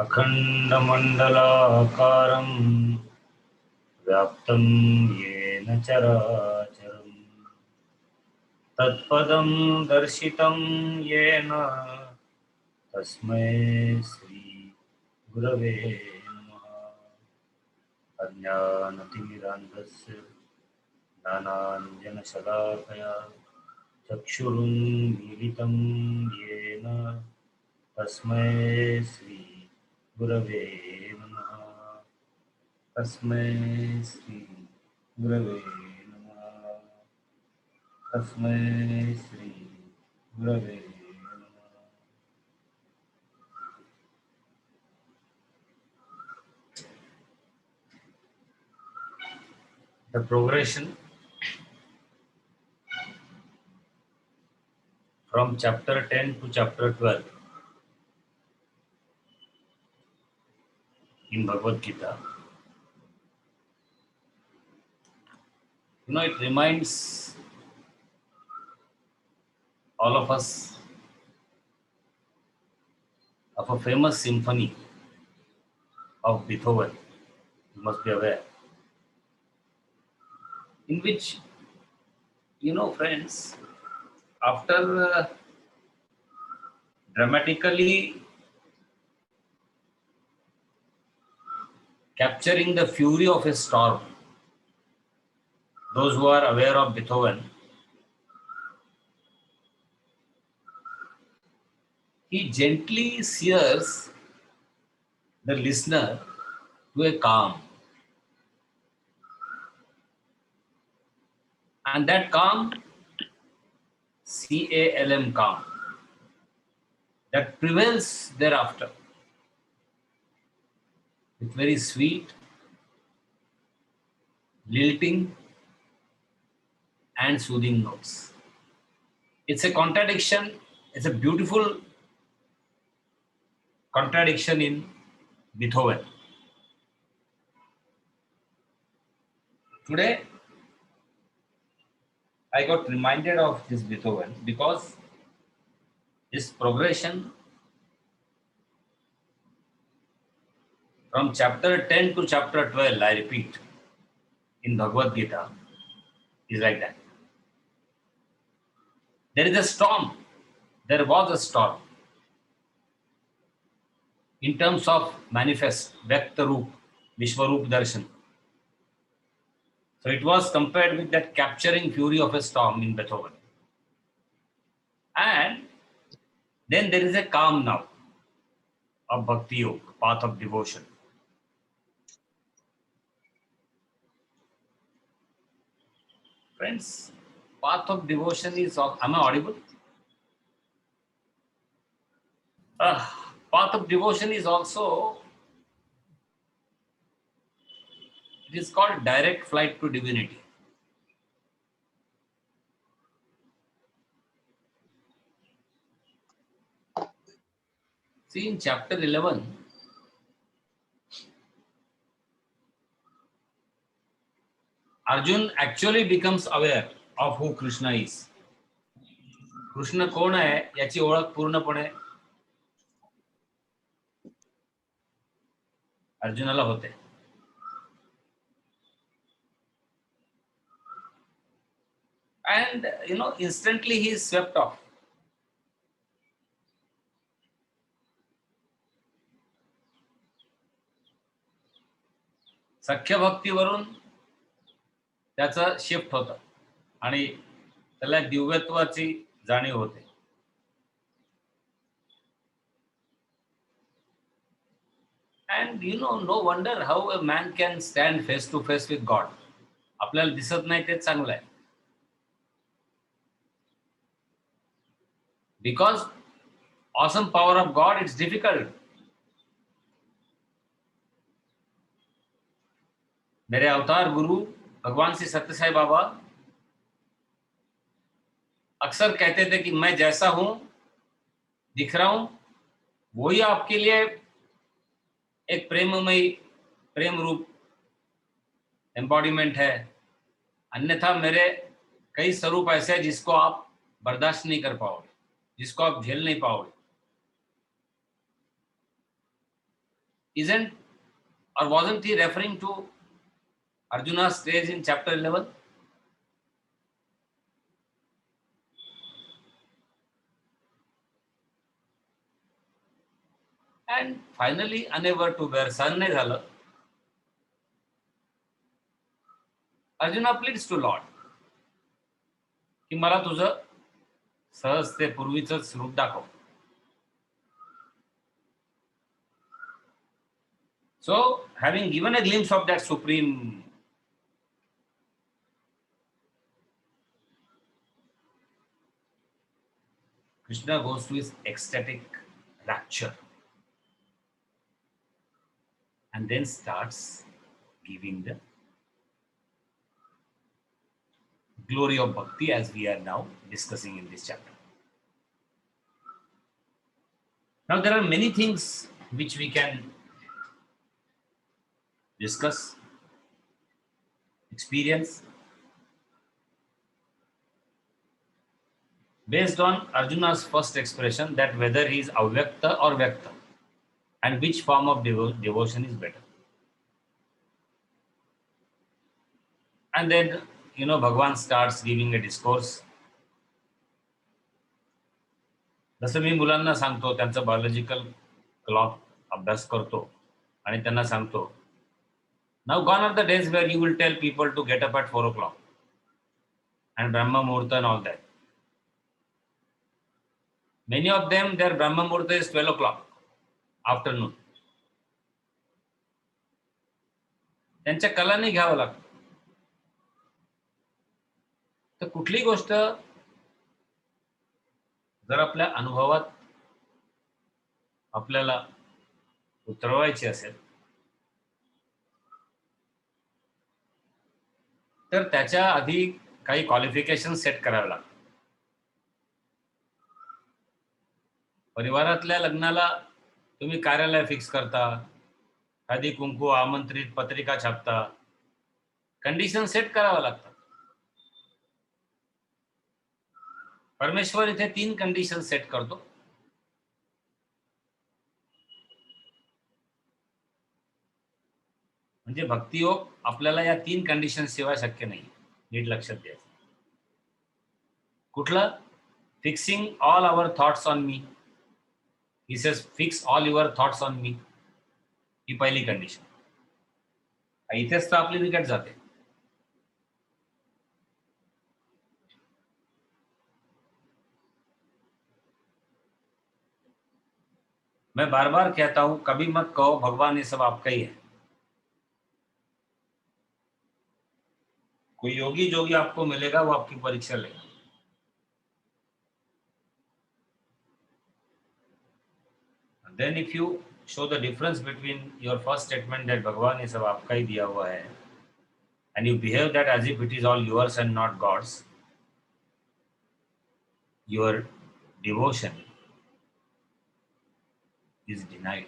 अखण्डमण्डलाकारं व्याप्तं येन चराचरं तत्पदं दर्शितं येन तस्मै श्री गुरवे नमः। अज्ञानतिमिरान्धस्य ज्ञानाञ्जनशलाकया चक्षुरुन्मीलितं येन तस्मै श्री गुरवे नमः। तस्मै श्री गुरवे नमः। तस्मै श्री गुरवे नमः। The progression from chapter 10 to chapter 12 in Bhagavad Gita. It reminds all of us of a famous symphony of Beethoven, you must be aware, in which, friends, after dramatically capturing the fury of a storm, those who are aware of Beethoven, he gently steers the listener to a calm. And that calm, C-A-L-M, calm, that prevails thereafter with very sweet, lilting and soothing notes. It's a contradiction, it's a beautiful contradiction in Beethoven. Today, I got reminded of this Beethoven because this progression from chapter 10 to chapter 12, I repeat, in Bhagavad Gita, is like that. There is a storm. There was a storm. In terms of manifest, Vyakta Roop, Vishwaroop Darshan. So it was compared with that capturing fury of a storm in Beethoven. And then there is a calm now of Bhakti Yoga, path of devotion. Friends, path of devotion is, am I audible? Path of devotion is also, it is called direct flight to divinity. See, in chapter 11, Arjun actually becomes aware of who Krishna is. Krishna कोण आहे याची ओळख पूर्णपणे अर्जुनाला होते. And instantly he is swept off. सख्य भक्तीवरून त्याचं shift होतं आणि त्याला दिव्यत्वाची जाणीव होते. And no wonder how a man can stand face to face with God. आपल्याला दिसत नाही ते चांगलं आहे. Because awesome power of God, it's difficult. मेरे अवतार गुरु भगवान श्री सत्य साई बाबा अक्सर कहते थे कि मैं जैसा हूं दिख रहा हूं वही आपके लिए एक प्रेममयी प्रेम रूप एम्बॉडीमेंट है, अन्यथा मेरे कई स्वरूप ऐसे हैं जिसको आप बर्दाश्त नहीं कर पाओगे, जिसको आप झेल नहीं पाओगे. Isn't or wasn't he referring to Arjuna's stage in chapter 11? And finally, unable to bear सहन नाही झालं, अर्जुना pleads to Lord की मला तुझं सहज ते पूर्वीचंच रूप दाखव. So, having given a glimpse of that supreme Krishna goes to his ecstatic rapture and then starts giving the glory of bhakti as we are now discussing in this chapter. Now there are many things which we can discuss, experience based on Arjuna's first expression that whether he is avyakta or vyakta and which form of devotion is better. And then, Bhagwan starts giving a discourse. जसं मी मुलांना सांगतो, त्यांचं biological clock अभ्यास करतो आणि त्यांना सांगतो, now gone are the days where you will tell people to get up at 4 o'clock and Brahma Muhurta and all that. Many of them, their Brahma Muhurta is 12 o'clock afternoon. त्यांच्या कलाने घ्यावं लागतं. तर कुठली गोष्ट जर आपल्या अनुभवात आपल्याला उतरवायची असेल तर त्याच्या आधी काही क्वालिफिकेशन सेट करावे लागतात. परिवारातल्या लग्नाला तुम्ही कार्यालय फिक्स करता, हळदी कुंकू आमंत्रित पत्रिका छापता, कंडिशन सेट करावं लागतात. परमेश्वर इथे 3 कंडिशन सेट करतो. म्हणजे भक्तियोग आपल्याला या 3 कंडिशन शिवाय शक्य नाही. नीट लक्षात द्यायचं. कुठलं? Fixing all our thoughts on me. He says fix all your thoughts on me. ही पहिली कंडिशन. इथेच तर आपली विकेट जाते. मैं बार बार कहता हूं, कभी मत कहो भगवान ये सब आपका ही है. कोई योगी जोगी आपको मिलेगा, वो आपकी परीक्षा लेगा. Then if you show the difference between your first statement that भगवान ये सब आपका ही दिया हुआ है and you behave that as if it is all yours and not God's, your devotion is denied.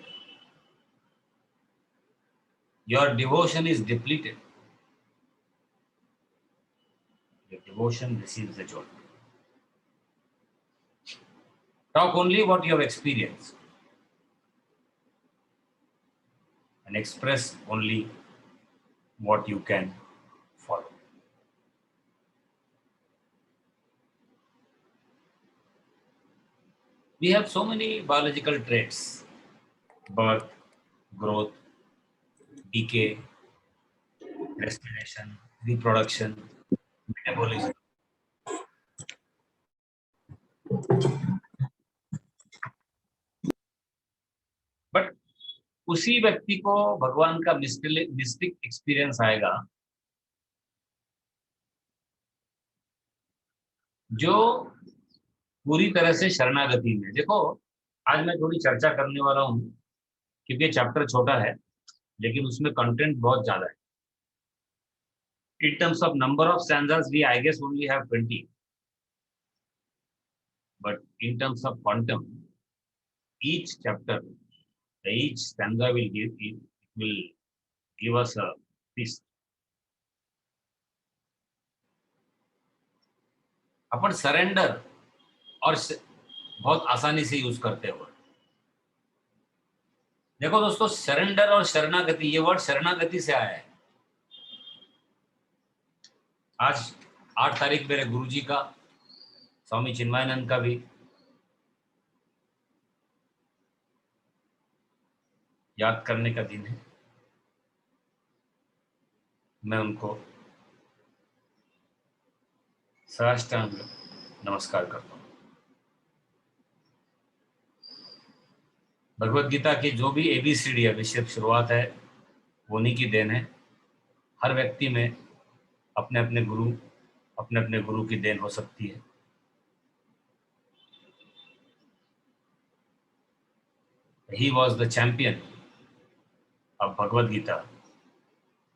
Your devotion is depleted. Your devotion receives the jolt. Talk only what you have experienced and express only what you can follow. We have so many biological traits: birth, growth, decay, respiration, reproduction, metabolism. But उसी व्यक्ति को भगवान का mystic experience आएगा जो पूरी तरह से शरणागति में. देखो, आज मैं थोड़ी चर्चा करने वाला हूं क्योंकि चैप्टर छोटा है लेकिन उसमें कंटेंट बहुत ज्यादा है. In terms of number of stanzas, we I guess only have 20. But in terms of quantum, each chapter, each stanza will give us a piece. Upon surrender और बहुत आसानी से यूज करते हैं. देखो दोस्तों, सरेंडर और शरणागति, ये वर्ड शरणागति से आया है। आज 8 तारीख मेरे गुरुजी का, स्वामी चिन्मयानंद का भी याद करने का दिन है। मैं उनको साष्टांग नमस्कार करता हूँ। भगवत गीता की जो भी ABCD है, विषय शुरुआत है, वो उन्हीं की देन है। हर व्यक्ति में अपने अपने गुरु की देन हो सकती है। He was the champion of Bhagavad Gita.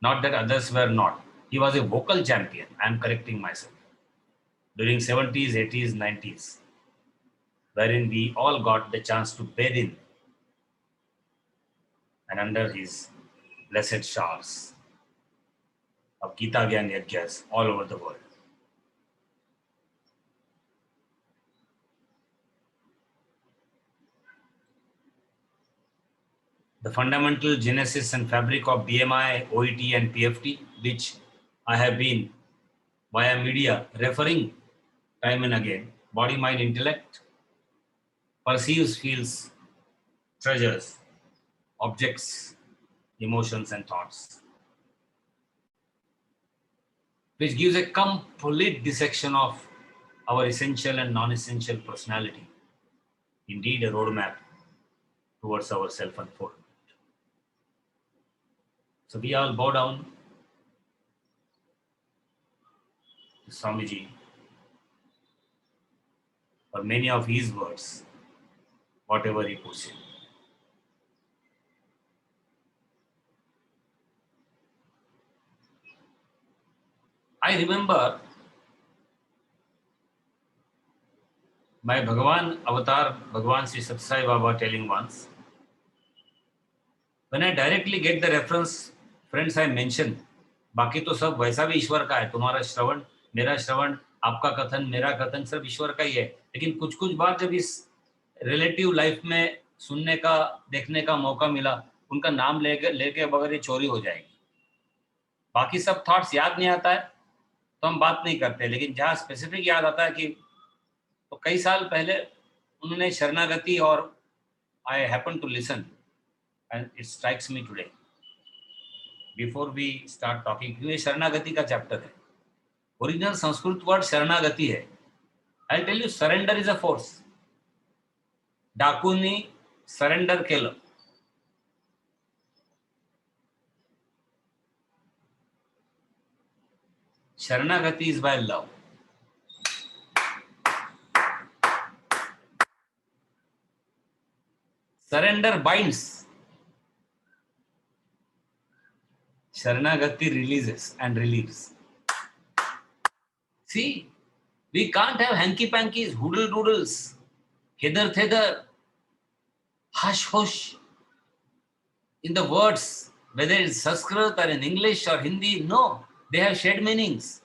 Not that others were not. He was a vocal champion. I am correcting myself. During 70s, 80s, 90s, wherein we all got the chance to bathe in and under his blessed showers of Gita Gyan Yajnas all over the world. The fundamental genesis and fabric of BMI, OET, and PFT, which I have been via media referring time and again, body, mind, intellect, perceives, feels, treasures, objects, emotions, and thoughts, which gives a complete dissection of our essential and non-essential personality. Indeed, a roadmap towards our self-unfoldment. So we all bow down to Swamiji for many of his words, whatever he puts in. I remember my Bhagavan avatar, Bhagavan Sri Satsai Baba telling once, when I directly get the reference, friends, I mention, बाकी तो सब वैसा भी ईश्वर का है, तुम्हारा श्रवण, मेरा श्रवण, आपका कथन, मेरा कथन, सब ईश्वर का ही है। लेकिन कुछ कुछ बात जब इस रिलेटिव लाइफ में सुनने का, देखने का मौका मिला, उनका नाम लेके बगैर ये चोरी हो जाएगी। बाकी सब थॉट्स याद नहीं आता है तो हम बात नहीं करते, लेकिन जहाँ स्पेसिफिक याद आता है कि तो कई साल पहले उन्होंने शरणागति, और I happen to listen and it strikes me today before we start talking, क्योंकि ये शरणागति का चैप्टर है। ओरिजिनल संस्कृत वर्ड शरणागति है। I tell you, surrender is a force. डाकूंनी सरेंडर केलं. शरणागति is by love. Surrender binds. Sharanagati releases and relieves. See, we can't have hanky-pankies, hoodle-doodles, hither-thither, hush-hush in the words, whether it's Sanskrit or in English or Hindi. No, they have shared meanings,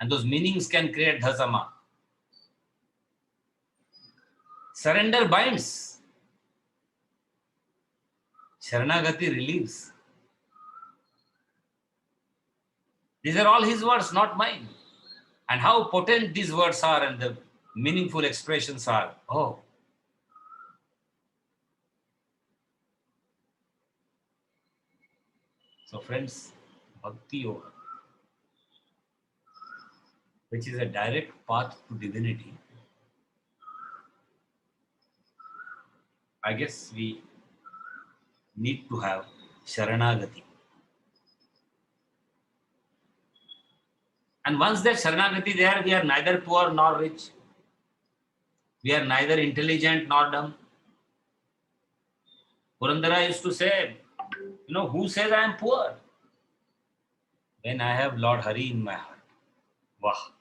and those meanings can create dhasama. Surrender binds. Sharanagati relieves. These are all his words, not mine. And how potent these words are and the meaningful expressions are. Oh. So friends, Bhakti Yoga, which is a direct path to divinity, I guess we need to have Sharanagati. And once that Sharanagati there, we are neither poor nor rich. We are neither intelligent nor dumb. Purandara used to say, who says I am poor? When I have Lord Hari in my heart. Wow.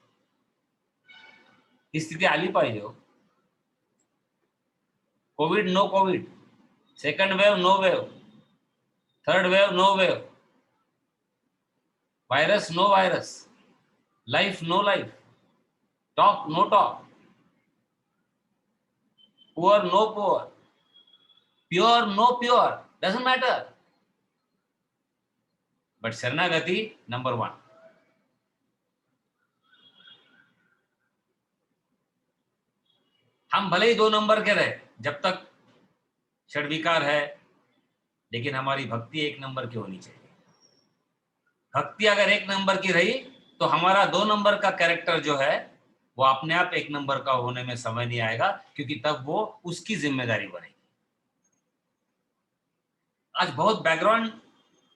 ही स्थिती आली पाहिजे हो. Covid no Covid, second wave no wave, third wave no wave, virus no virus, life no life, talk no talk, poor no poor, pure no pure, doesn't matter, but शरणागति number 1। हम भले ही 2 number के रहे जब तक षड्विकार है, लेकिन हमारी भक्ति 1 नंबर की होनी चाहिए। भक्ति अगर 1 नंबर की रही तो हमारा 2 नंबर का कैरेक्टर जो है वो अपने आप 1 नंबर का होने में समय नहीं आएगा, क्योंकि तब वो उसकी जिम्मेदारी बनेगी। आज बहुत बैकग्राउंड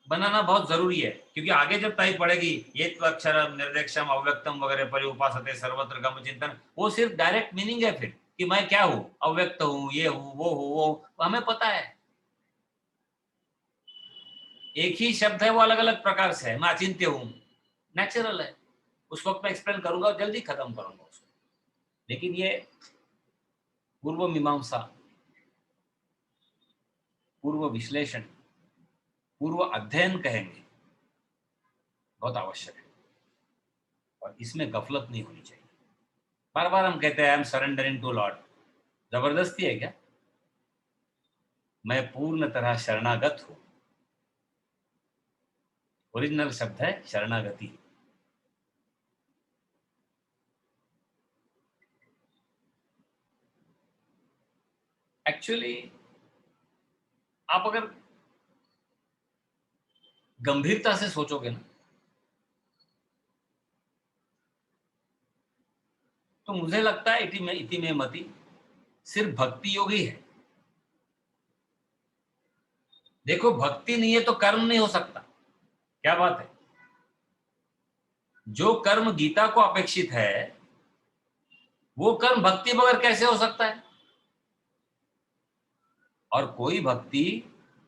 बनाना बहुत जरूरी है, क्योंकि आगे जब ताई पड़ेगी ये अक्षरम निर्देक्षम अव्यक्तम वगैरह परि उपासते सर्वत्र गम चिंतन, वो सिर्फ डायरेक्ट मीनिंग है फिर कि मैं क्या हूं, अव्यक्त हूं, ये हूं, वो हूं, वो हमें पता है। एक ही शब्द है, वो अलग अलग प्रकार से है। मैं अचिंत्य हूं, नेचुरल है, उस वक्त मैं एक्सप्लेन करूंगा और जल्दी खत्म करूंगा उसको। लेकिन ये पूर्व मीमांसा, पूर्व विश्लेषण, पूर्व अध्ययन कहेंगे, बहुत आवश्यक है, और इसमें गफलत नहीं होनी चाहिए। बार बार हम कहते हैं I am surrendering to Lord, जबरदस्ती है क्या? मैं पूर्ण तरह शरणागत हूं। ओरिजिनल शब्द है शरणागति। एक्चुअली आप अगर गंभीरता से सोचोगे ना, तो मुझे लगता है इति में मति सिर्फ भक्ति योग ही है। देखो, भक्ति नहीं है तो कर्म नहीं हो सकता। क्या बात है? जो कर्म गीता को अपेक्षित है वो कर्म भक्ति बगैर कैसे हो सकता है? और कोई भक्ति,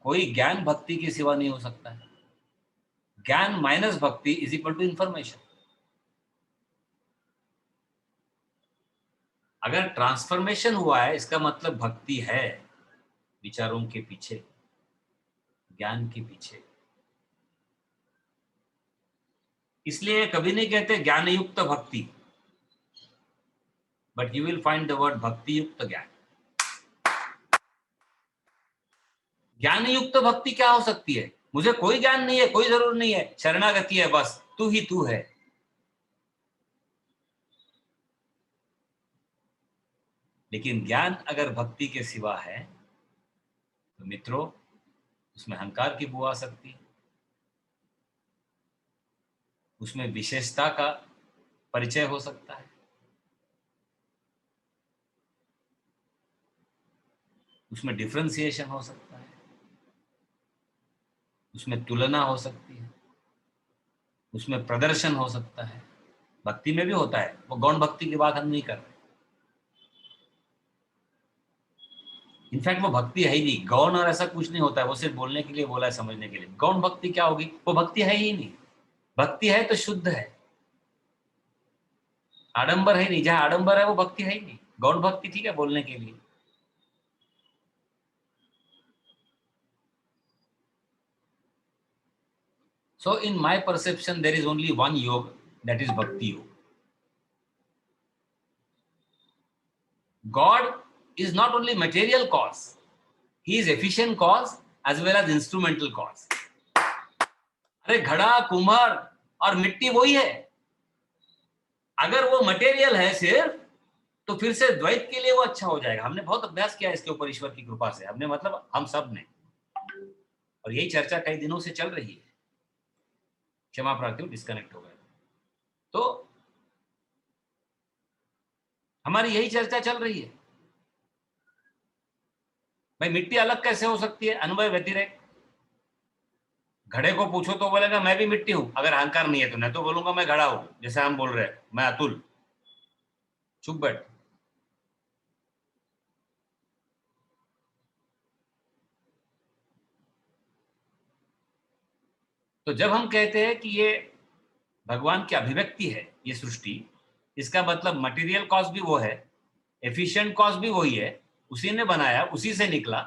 कोई ज्ञान भक्ति के सिवा नहीं हो सकता है। ज्ञान माइनस भक्ति इज इक्वल टू इंफॉर्मेशन। अगर ट्रांसफॉर्मेशन हुआ है इसका मतलब भक्ति है, विचारों के पीछे, ज्ञान के पीछे। इसलिए कभी नहीं कहते ज्ञान युक्त भक्ति, but you will find the word भक्ति युक्त ज्ञान। ज्ञान युक्त भक्ति क्या हो सकती है? मुझे कोई ज्ञान नहीं है, कोई जरूर नहीं है, शरणागति है, बस तू ही तू है। लेकिन ज्ञान अगर भक्ति के सिवा है तो मित्रों उसमें अहंकार की बू आ सकती है, उसमें विशेषता का परिचय हो सकता है, उसमें डिफरेंशिएशन हो सकता है, उसमें तुलना हो सकती है, उसमें प्रदर्शन हो सकता है। भक्ति में भी होता है, वो गौण भक्ति की बात हम नहीं कर रहे। इनफैक्ट वो भक्ति है ही नहीं, गौण और ऐसा कुछ नहीं होता है, वो सिर्फ बोलने के लिए बोला है, समझने के लिए। गौण भक्ति क्या होगी? वो भक्ति है ही नहीं। भक्ति है तो शुद्ध है, आडंबर है नहीं। जहां आडंबर है वो भक्ति है ही नहीं। गौण भक्ति ठीक है बोलने के लिए। So in my perception there is only one yoga, that is bhakti yoga. God is not only material cause, he is efficient cause as well as instrumental cause. अरे घड़ा, कुम्हार और मिट्टी वही है। अगर वो मटेरियल है सिर्फ, तो फिर से द्वैत के लिए वो अच्छा हो जाएगा। हमने बहुत अभ्यास किया इसके ऊपर ईश्वर की कृपा से, हमने मतलब हम सब ने, और यही चर्चा कई दिनों से चल रही है। क्षमा प्रार्थी हूं, डिस्कनेक्ट हो गया। तो हमारी यही चर्चा चल रही है। भाई मिट्टी अलग कैसे हो सकती है? अनुभव व्यतिरेक। घड़े को पूछो तो बोलेगा मैं भी मिट्टी हूं, अगर अहंकार नहीं है तो। नहीं तो बोलूंगा मैं घड़ा हूं, जैसे हम बोल रहे हैं मैं अतुल। चुप बैठ। तो जब हम कहते हैं कि ये भगवान की अभिव्यक्ति है ये सृष्टि, इसका मतलब मटेरियल कॉज भी वो है, एफिशिएंट कॉज भी वही है, उसी ने बनाया, उसी से निकला।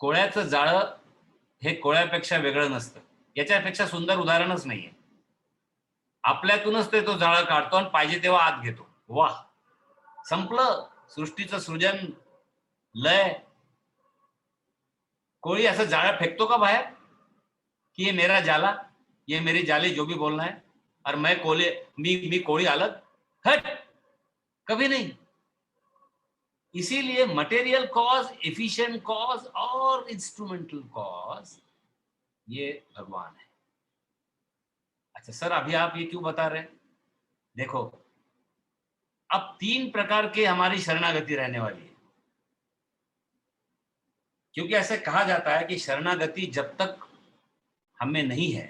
कोळ्याचं जाळं हे कोळ्यापेक्षा वेगळं नसतं, याच्यापेक्षा सुंदर उदाहरणच नाहीये। आपल्यातूनच ते तो जाळं काढतो आणि पाहिजे तेव्हा आत घेतो। वाह, संपलं सृष्टीचं सृजन, लय, कोई ऐसा जाला फेंकतो का बाहर कि ये मेरा जाला, ये मेरी जाली, जो भी बोलना है, और मैं मी कोड़ी अलग, हट, कभी नहीं। इसीलिए मटेरियल कॉज, एफिशिएंट कॉज और इंस्ट्रूमेंटल कॉज, ये भगवान है। अच्छा सर, अभी आप ये क्यों बता रहे हैं? देखो, अब 3 प्रकार के हमारी शरणागति रहने वाली है, क्योंकि ऐसे कहा जाता है कि शरणागति जब तक हमें नहीं है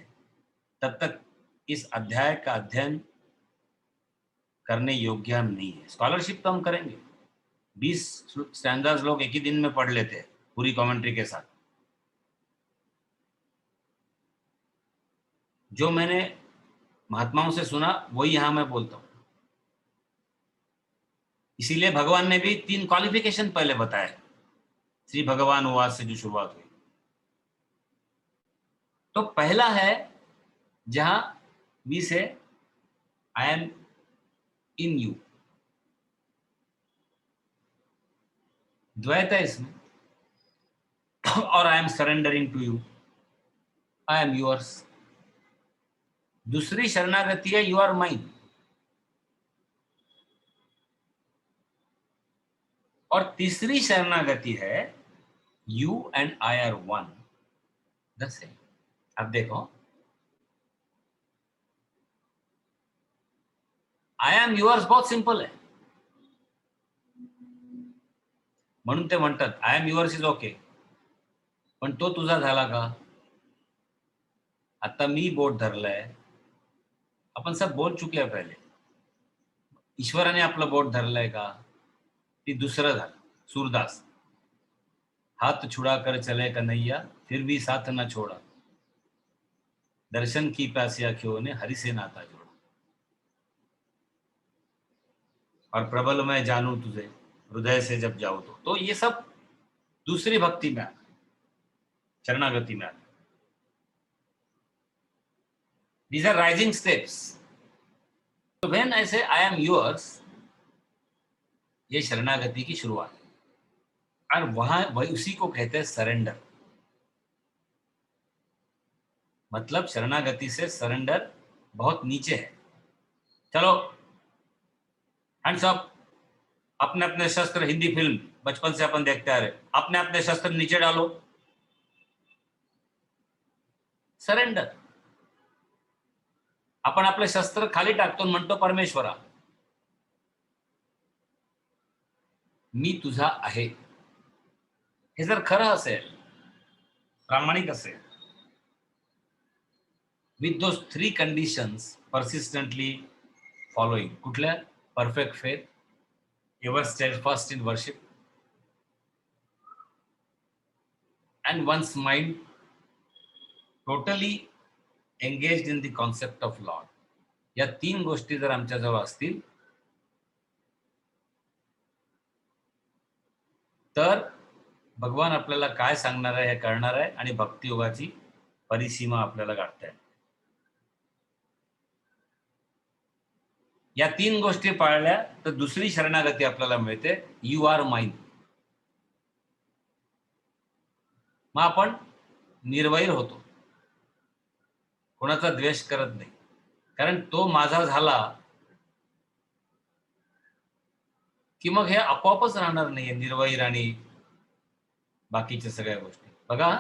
तब तक इस अध्याय का अध्ययन करने योग्य हम नहीं है। स्कॉलरशिप तो हम करेंगे, 20 स्टैंजास लोग एक ही दिन में पढ़ लेते हैं पूरी कमेंट्री के साथ। जो मैंने महात्माओं से सुना वही यहां मैं बोलता हूं। इसीलिए भगवान ने भी 3 क्वालिफिकेशन पहले बताए, श्री भगवान उवास से जो शुरुआत हुई। तो पहला है जहां वी से आई एम इन यू, द्वैत है इसमें, और I am surrendering to you, I am yours. दूसरी शरणागति है यू आर माइन, और तीसरी शरणागति है you and I R one the same. अब देखो, आय एम युअर्स बहुत सिंपल आहे, म्हणून ते म्हणतात I am yours is okay, पण तो तुझा झाला का? आता मी बोट धरलंय, आपण सब बोल चुके हैं पहले, ईश्वराने आपलं बोट धरलंय का? ती दुसरं झालं, सूरदास, हाथ छुड़ा कर चले कन्हैया फिर भी साथ न छोड़ा, दर्शन की प्यासी आंखों ने हरि से नाता जोड़ा, और प्रबल मैं जानू तुझे हृदय से जब जाऊं तो ये सब दूसरी भक्ति में आता, शरणागति में आता। These are rising steps. तो when I say I am yours, ये शरणागति की शुरुआत है, और वहां वही उसी को कहते हैं सरेंडर। मतलब शरणागति से सरेंडर बहुत नीचे है। चलो हैंड्स अप, अपने अपने शस्त्र, हिंदी फिल्म बचपन से अपन देखते आ रहे, अपने अपने शस्त्र नीचे डालो, सरेंडर। आपण आपले शस्त्र खाली टाकतो, म्हणतो परमेश्वरा मी तुझा आहे। हे जर खरं असेल, प्रामाणिक असेल, with those 3 conditions persistently following, कुठल्या? Perfect faith, ever steadfast in worship, and one's mind totally engaged in the concept of Lord. या 3 गोष्टी जर आमच्याजवळ असतील तर भगवान आपल्याला काय सांगणार आहे हे कळणार आहे, आणि भक्तियोगाची परिसीमा आपल्याला गाठता येईल। या 3 गोष्टी पाळल्या तर दुसरी शरणागती आपल्याला मिळते, यू आर माइन। मग आपण निर्वैर होतो, कोणाचा द्वेष करत नाही, कारण तो माझा झाला की मग हे आपोआपच राहणार नाहीये, निर्वैर आणि बाकीच्या सगळ्या गोष्टी। बघा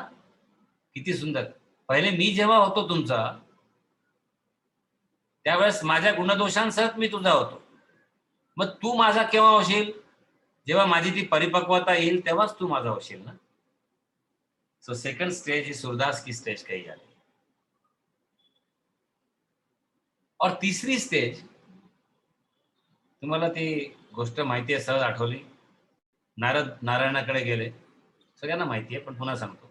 किती सुंदर, पहिले मी जेव्हा होतो तुमचा, त्यावेळेस माझ्या गुणदोषांसह मी तुझा होतो, मग तू माझा केव्हा होशील? जेव्हा माझी ती परिपक्वता येईल तेव्हाच तू माझा होशील ना। सो सेकंड स्टेज ही सूरदास की स्टेज कही जाती है। और तीसरी स्टेज, तुम्हाला ती गोष्ट माहिती आहे, सहज आठवली, नारद नारायणाकडे गेले, सगळ्यांना माहिती आहे पण पुन्हा सांगतो।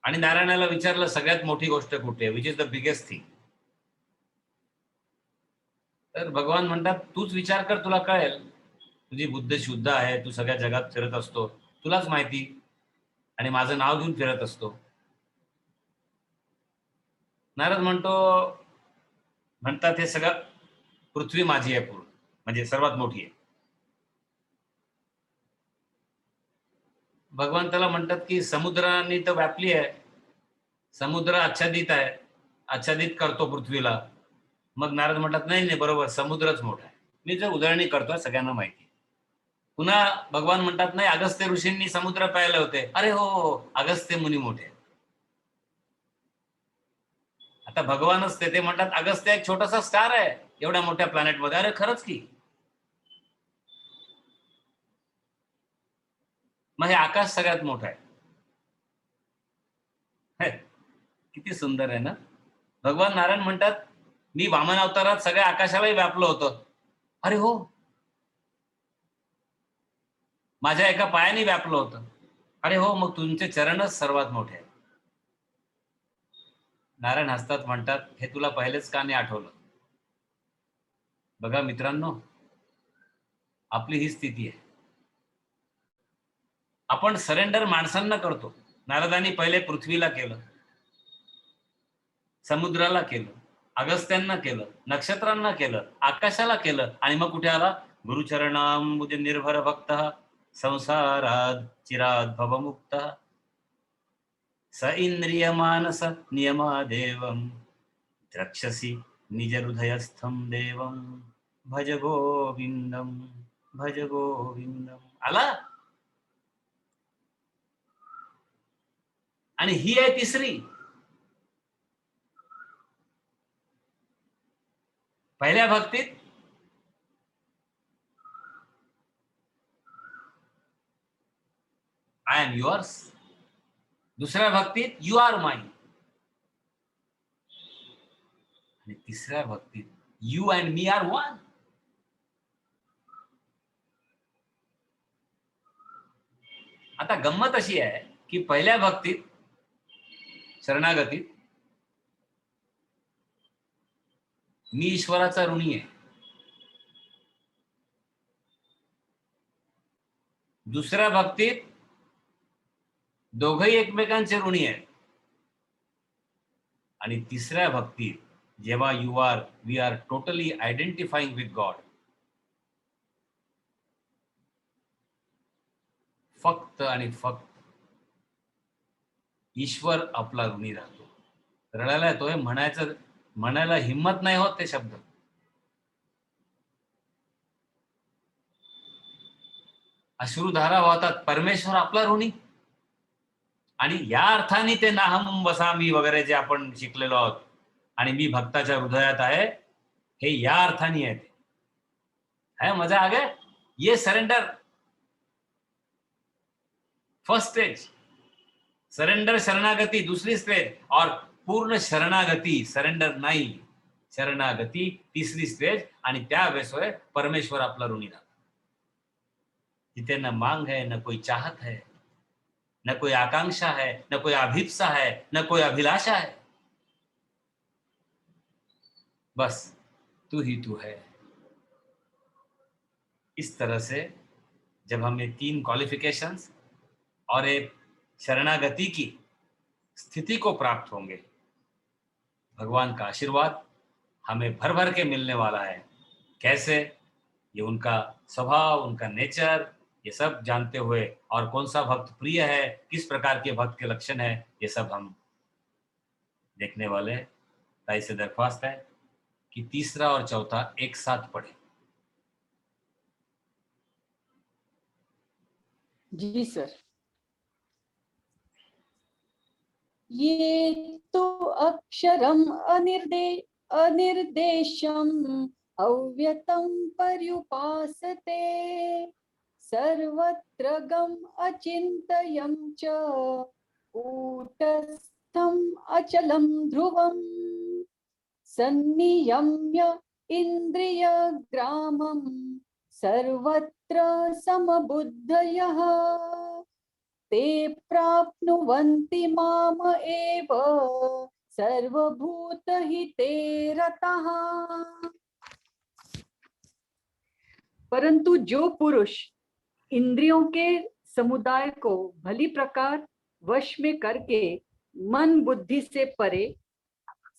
आणि नारायणाला विचारलं सगळ्यात मोठी गोष्ट कुठे आहे, which is the biggest thing. तर भगवान म्हणतात तूच विचार कर, तुला कळेल, तुझी बुद्ध शुद्ध आहे, तू सगळ्या जगात फिरत असतो, तुलाच माहिती, आणि माझं नाव घेऊन फिरत असतो। नारद म्हणतात हे सगळं पृथ्वी माझी आहे पूर्ण, म्हणजे सर्वात मोठी आहे। भगवान त्याला म्हणतात की समुद्राने तर व्यापली आहे, समुद्र आच्छादित आहे, आच्छादित करतो पृथ्वीला. मग नारद म्हणतात नाही नाही बरोबर, समुद्रच मोठा आहे. मी जे उदाहरणी करतोय सगळ्यांना माहिती आहे. पुन्हा भगवान म्हणतात नाही, अगस्त्य ऋषींनी समुद्र पाहिले होते. अरे हो हो, अगस्त्य मुनी मोठे आहेत. आता भगवानच ते म्हणतात अगस्त्य एक छोटासा स्टार आहे एवढ्या मोठ्या प्लॅनेट मध्ये. अरे खरंच की. मग हे आकाश सगळ्यात मोठं आहे. हे, किती सुंदर आहे ना. भगवान नारायण म्हणतात मी वामन अवतारात सगळ्या आकाशालाही व्यापलं होतं. अरे हो, माझ्या एका पायाने व्यापलं होतं. अरे हो, मग तुमचे चरणच सर्वात मोठे आहेत. नारायण हसतात, म्हणतात हे तुला पहिलेच का नाही आठवलं. बघा मित्रांनो, आपली ही स्थिती आहे. आपण सरेंडर माणसांना करतो. नारदांनी पहिले पृथ्वीला केलं, समुद्राला केलं, अगस्त्यांना केलं, नक्षत्रांना केलं, आकाशाला केलं, आणि मग कुठे आला? गुरुचरणांबुज निर्भर भक्त संसारात चिरात भवमुक्त स इंद्रिय मानस नियमादेवं द्रक्षसी निज हृदयस्थं देवं भज गोविंदम भज गोविंदम. आला. आणि ही आहे तिसरी. पहिल्या भक्तीत आय एम युअर्स, दुसऱ्या भक्तीत यू आर माइन, आणि तिसऱ्या भक्तीत you and me are one. आता गंमत अशी आहे की पहिल्या भक्तीत, शरणागतीत, मी ईश्वराचा ऋणी आहे. दुसऱ्या भक्तीत दोघही एकमेकांचे ऋणी आहेत. आणि तिसऱ्या भक्तीत जेव्हा we are totally identifying with God, फक्त आणि फक्त ईश्वर आपला ऋणी राहतो. रडायला येतोय, म्हणायला हिंमत नाही होत ते शब्द. अश्रुधारा वाहतात, परमेश्वर आपला ऋणी. आणि या अर्थाने ते नाहम वसामी वगैरे जे आपण शिकलेलो आहोत, आणि मी भक्ताच्या हृदयात आहे, हे या अर्थाने आहे. ते है मजा आ गया. ये सरेंडर फर्स्ट स्टेज, सरेंडर शरणागती दूसरी स्टेज, और पूर्ण शरणागती, सरेंडर नाही, शरणागती तीसरी स्टेज. आणि त्यावेळेस परमेश्वर आपला ऋणी राहतो. तिथे न मांग है, न कोई चाहत है, न कोई आकांक्षा है, न कोई अभिप्सा है, न कोई अभिलाषा है. बस तू ही तू है. इस तरह से जब हम ये 3 क्वालिफिकेशंस और एक शरणागति की स्थिति को प्राप्त होंगे, भगवान का आशीर्वाद हमें भर भर के मिलने वाला है. कैसे? ये उनका स्वभाव, उनका नेचर, ये सब जानते हुए, और कौन सा भक्त प्रिय है, किस प्रकार के भक्त के लक्षण है, ये सब हम देखने वाले हैं. ताई से दरख्वास्त है कि तीसरा और चौथा एक साथ पढ़े. जी सर. ये तो अक्षरम अनिर्देशम अव्यतम पर्युपासते सर्वत्र गम अचिंतयम च कूटस्थम अचलम ध्रुवम सन्नियम्य इंद्रिय ग्रामम सर्वत्र समबुद्धयः ते प्राप्नुवन्ति माम एव सर्वभूतहिते रतः. परंतु जो पुरुष इंद्रियों के समुदाय को भली प्रकार वश में करके मन बुद्धि से परे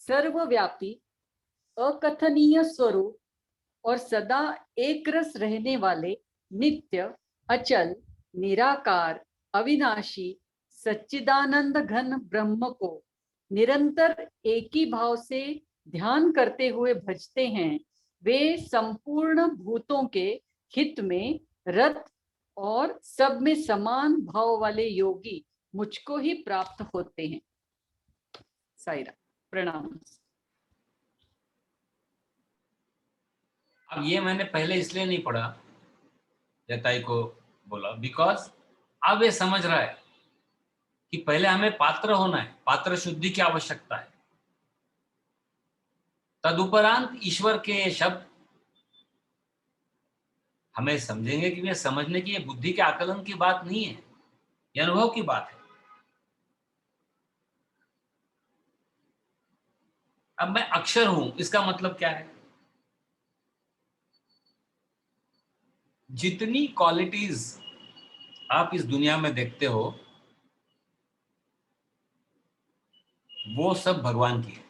सर्वव्यापी अकथनीय स्वरूप और सदा एक रस रहने वाले नित्य अचल निराकार अविनाशी सच्चिदानंद घन ब्रह्म को निरंतर एक ही भाव से ध्यान करते हुए भजते हैं, वे संपूर्ण भूतों के हित में रत और सब में समान भाव वाले योगी मुझको ही प्राप्त होते हैं। साईरा, प्रणाम। अब ये मैंने पहले इसलिए नहीं पढ़ा, जताई को बोला, बिकॉज अब ये समझ रहा है कि पहले हमें पात्र होना है, पात्र शुद्धि की आवश्यकता है, तदुपरांत ईश्वर के ये शब्द हमें समझेंगे कि ये समझने की, ये बुद्धि के आकलन की बात नहीं है, ये अनुभव की बात है। अब मैं अक्षर हूं, इसका मतलब क्या है? जितनी क्वालिटीज आप इस दुनिया में देखते हो वो सब भगवान की है।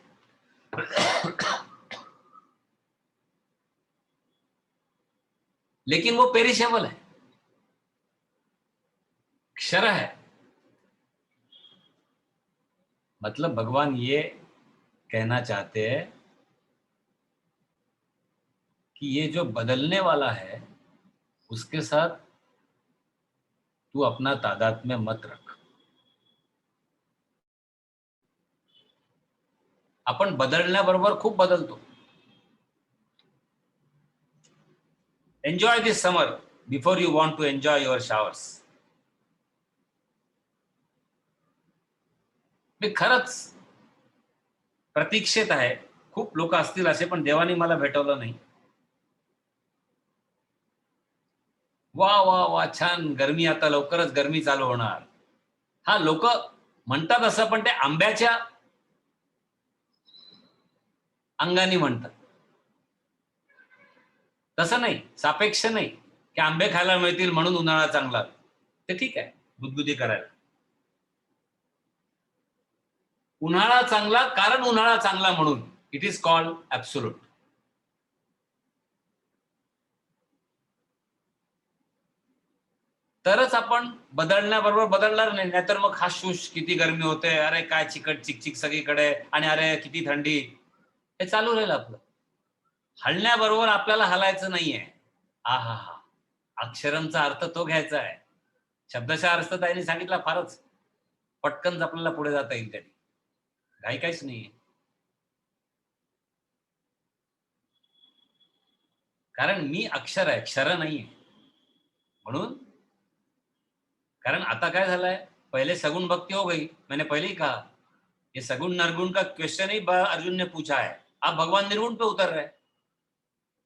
लेकिन वो पेरिशेबल है, क्षर है। मतलब भगवान ये कहना चाहते हैं कि ये जो बदलने वाला है उसके साथ तू अपना तादात्म्य मत रख। आपण बदलण्याबरोबर खूप बदलतो। Enjoy this summer before you want to enjoy your showers. मी खरंच प्रतीक्षेत आहे, खूप लोक असतील असे, पण देवाने मला भेटवलं नाही। वा वा वा, छान, गरमी, आता लवकरच गरमी चालू होणार। हा, लोक म्हणतात असं, पण ते आंब्याच्या अंगाने म्हणतात, तसं नाही, सापेक्ष नाही की आंबे खायला मिळतील म्हणून उन्हाळा चांगला। ते ठीक आहे बुद्धबुद्धी करायला, उन्हाळा चांगला कारण उन्हाळा चांगला म्हणून, इट इज कॉल्ड ऍब्सोल्यूट। तरच आपण बदलण्याबरोबर बदलणार नाही, नाहीतर मग हाशूश, किती गरमी होते, अरे काय चिकट चिकचिक सगळीकडे, आणि अरे किती थंडी, हे चालू राहील आपलं। हलण्याबरोबर आपल्याला हलायचं नाहीये। हा हा हा, अक्षरमचा अर्थ तो घ्यायचा आहे। शब्दशः अर्थ त्यांनी सांगितला, फारच पटकन आपल्याला पुढे जाता येईल त्याने, घाई काहीच नाहीये। कारण मी अक्षर आहे, क्षर नाहीये म्हणून। कारण आता काय झालंय, पहले सगुण भक्ति हो गई, मैंने पहले ही कहा, ये सगुण निर्गुण का क्वेश्चन ही अर्जुन ने पूछा है, अब भगवान निर्गुण पे उतर रहे हैं।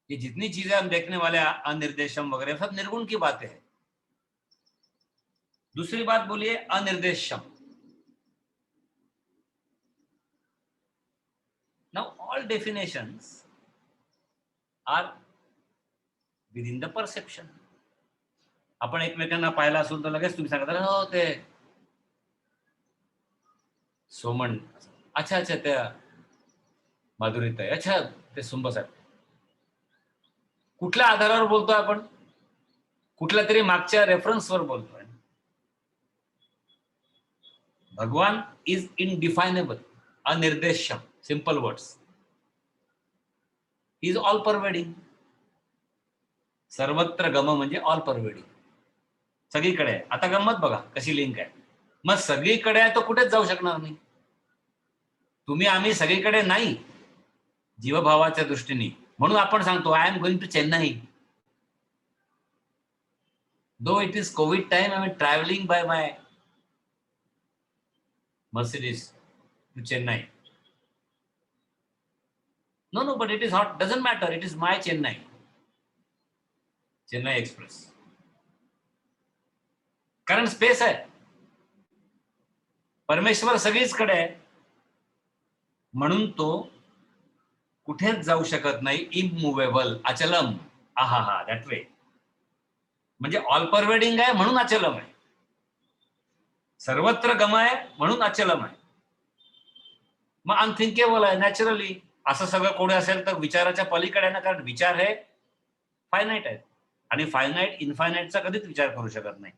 ये जितनी चीजें हम देखने वाले अनिर्देशम वगैरह, सब निर्गुण की बातें हैं। दूसरी बात बोलिए अनिर्देशम। Now all definitions are within the perception. आपण एकमेकांना पाहिला असून तर लगेच तुम्ही सांगता, हो ते सोमन, अच्छा अच्छा, त्या माधुरीताई, अच्छा ते सुंब साहेब। कुठल्या आधारावर बोलतोय आपण? कुठल्या तरी मागच्या रेफरन्सवर बोलतोय। भगवान इज इनडिफाइनेबल, अनिर्देश्यम, simple words. Is all pervading. सर्वत्र गम म्हणजे ऑल परवेडिंग, सगळीकडे आहे। आता गंमत बघा कशी लिंक आहे, मग सगळीकडे आहे तो कुठेच जाऊ शकणार नाही। तुम्ही आम्ही सगळीकडे नाही जीवभावाच्या दृष्टीने, म्हणून आपण सांगतो I am going to Chennai, though it is covid time, I am travelling by my Mercedes to Chennai. No, no, but it is hot. Doesn't matter. It is my Chennai. Chennai Express. कारण space आहे, परमेश्वर सगळीचकडे आहे, म्हणून तो कुठेच जाऊ शकत नाही। इममुवेबल, अचलम, आहा हा, दॅट वे। म्हणजे ऑल परवेडिंग आहे म्हणून अचलम आहे, सर्वत्र गम आहे म्हणून अचलम आहे। मग अनथिंकेबल आहे नॅचरली। असं सगळं कोणी असेल तर विचाराच्या पलीकडे आहे ना, कारण विचार हे फायनाइट आहेत, आणि फायनाईट इनफायनाईटचा कधीच विचार करू शकत नाही.